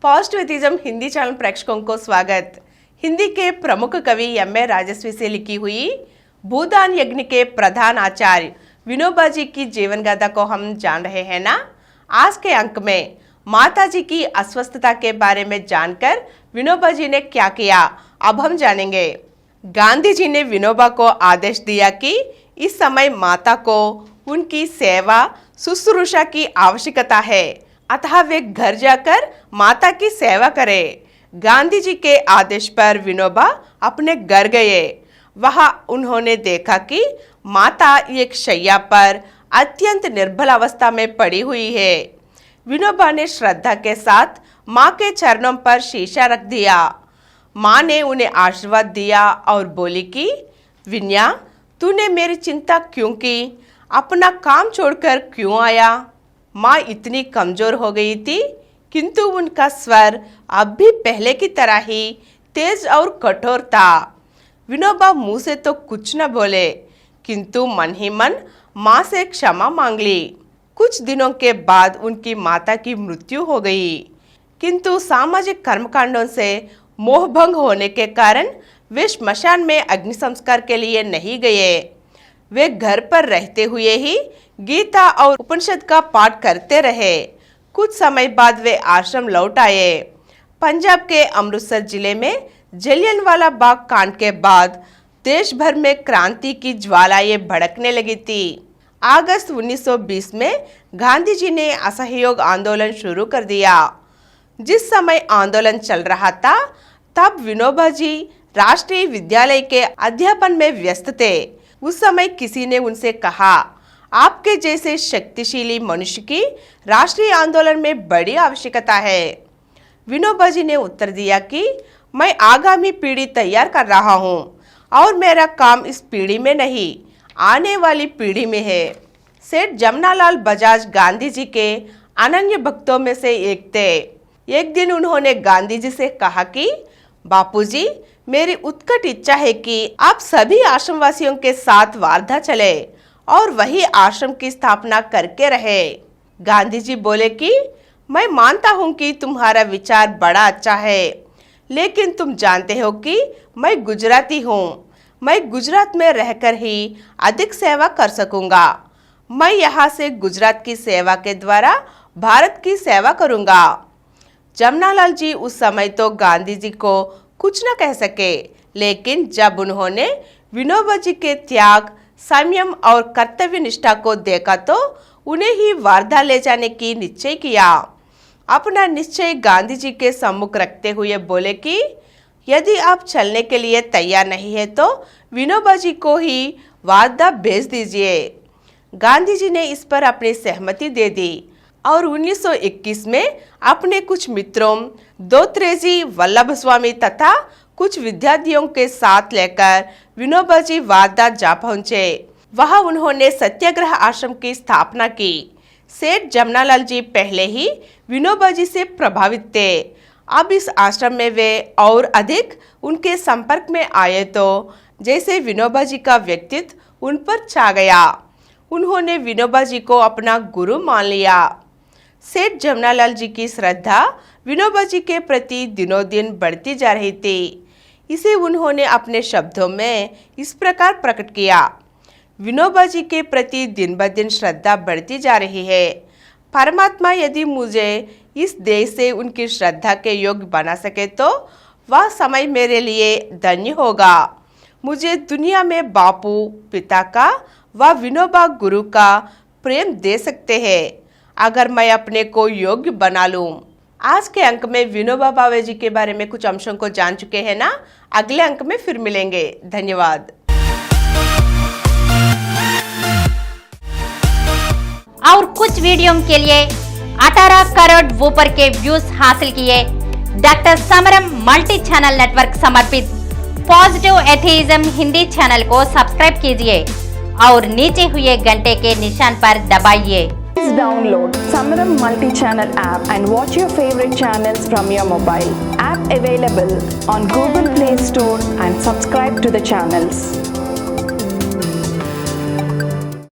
Positive atheism Hindi channel प्रेक्षकों को स्वागत। हिंदी के प्रमुख कवि एम.ए. राजस्वी से लिखी हुई भूदान यज्ञ के प्रधान आचार्य विनोबा जी की जीवन गाथा को हम जान रहे हैं ना। आज के अंक में माता जी की अस्वस्थता के बारे में जानकर विनोबा जी ने क्या किया, अब हम जानेंगे। गांधी जी ने विनोबा को आदेश दिया कि इस समय माता को उनकी सेवा शुश्रूषा की आवश्यकता है, अतः वे घर जाकर माता की सेवा करें। गांधी जी के आदेश पर विनोबा अपने घर गए। वहां उन्होंने देखा कि माता एक शैया पर अत्यंत निर्बल अवस्था में पड़ी हुई है। विनोबा ने श्रद्धा के साथ माँ के चरणों पर शीशा रख दिया। माँ ने उन्हें आशीर्वाद दिया और बोली कि विन्या, तूने मेरी चिंता क्यों की? अपना काम छोड़कर क्यों आया? माँ इतनी कमजोर हो गई थी, किंतु उनका स्वर अब भी पहले की तरह ही तेज और कठोर था। विनोबा मुंह से तो कुछ न बोले, किंतु मन ही मन माँ से क्षमा मांग ली। कुछ दिनों के बाद उनकी माता की मृत्यु हो गई, किंतु सामाजिक कर्मकांडों से मोहभंग होने के कारण वे श्मशान में अग्नि संस्कार के लिए नहीं गए। वे घर पर रहते हुए ही गीता और उपनिषद का पाठ करते रहे। कुछ समय बाद वे आश्रम लौट आए। पंजाब के अमृतसर जिले में जलियांवाला बाग कांड के बाद देश भर में क्रांति की ज्वालाएं भड़कने लगी थी। अगस्त 1920 में गांधी जी ने असहयोग आंदोलन शुरू कर दिया। जिस समय आंदोलन चल रहा था, तब विनोबा जी राष्ट्रीय विद्यालय के अध्यापन में व्यस्त थे। उस समय किसी ने उनसे कहा, आपके जैसे शक्तिशाली मनुष्य की राष्ट्रीय आंदोलन में बड़ी आवश्यकता है। विनोबा जी ने उत्तर दिया कि मैं आगामी पीढ़ी तैयार कर रहा हूँ और मेरा काम इस पीढ़ी में नहीं, आने वाली पीढ़ी में है। सेठ जमनालाल बजाज गांधी जी के अनन्य भक्तों में से एक थे। एक दिन उन्होंने गांधी जी से कहा कि बापूजी, मेरी उत्कट इच्छा है कि आप सभी आश्रमवासियों के साथ वार्धा चले और वही आश्रम की स्थापना करके रहे। गांधी जी बोले कि मैं मानता हूं कि तुम्हारा विचार बड़ा अच्छा है, लेकिन तुम जानते हो कि मैं गुजराती हूं। मैं गुजरात में रहकर ही अधिक सेवा कर सकूंगा। मैं यहाँ से गुजरात की सेवा के द्वारा भारत की सेवा करूंगा। जमनालाल जी उस समय तो गांधी जी को कुछ न कह सके, लेकिन जब उन्होंने विनोबा जी के त्याग, संयम और कर्तव्य निष्ठा को देखा तो उन्हें ही वार्धा ले जाने की निश्चय किया। अपना निश्चय गांधी जी के सम्मुख रखते हुए बोले कि यदि आप चलने के लिए तैयार नहीं है तो विनोबा जी को ही वार्धा भेज दीजिए। गांधी जी ने इस पर अपनी सहमति दे दी और 1921 में अपने कुछ मित्रों दोत्रेजी वल्लभ स्वामी तथा कुछ विद्यार्थियों के साथ लेकर विनोबा जी वार्धा जा पहुंचे। वहां उन्होंने सत्याग्रह आश्रम की स्थापना की। सेठ जमनालाल जी पहले ही विनोबा जी से प्रभावित थे। अब इस आश्रम में वे और अधिक उनके संपर्क में आए तो जैसे विनोबा जी का व्यक्तित्व उन पर छा गया। उन्होंने विनोबा जी को अपना गुरु मान लिया। सेठ जमनालाल जी की श्रद्धा विनोबा जी के प्रति दिनों दिन बढ़ती जा रही थी। इसे उन्होंने अपने शब्दों में इस प्रकार प्रकट किया, विनोबा जी के प्रति दिन ब दिन श्रद्धा बढ़ती जा रही है। परमात्मा यदि मुझे इस देश से उनकी श्रद्धा के योग्य बना सके तो वह समय मेरे लिए धन्य होगा। मुझे दुनिया में बापू पिता का व विनोबा गुरु का प्रेम दे सकते हैं, अगर मैं अपने को योग्य बना लूं। आज के अंक में विनोबा भावे जी के बारे में कुछ अंशों को जान चुके हैं ना। अगले अंक में फिर मिलेंगे। धन्यवाद। और कुछ वीडियो के लिए 18 करोड़ ऊपर के व्यूज हासिल किए डॉक्टर समरम मल्टी चैनल नेटवर्क समर्पित पॉजिटिव एथिज्म हिंदी चैनल को सब्सक्राइब कीजिए और नीचे हुए घंटे के निशान पर दबाइए। Please download Samaram multi-channel app and watch your favorite channels from your mobile. App available on Google Play Store and subscribe to the channels.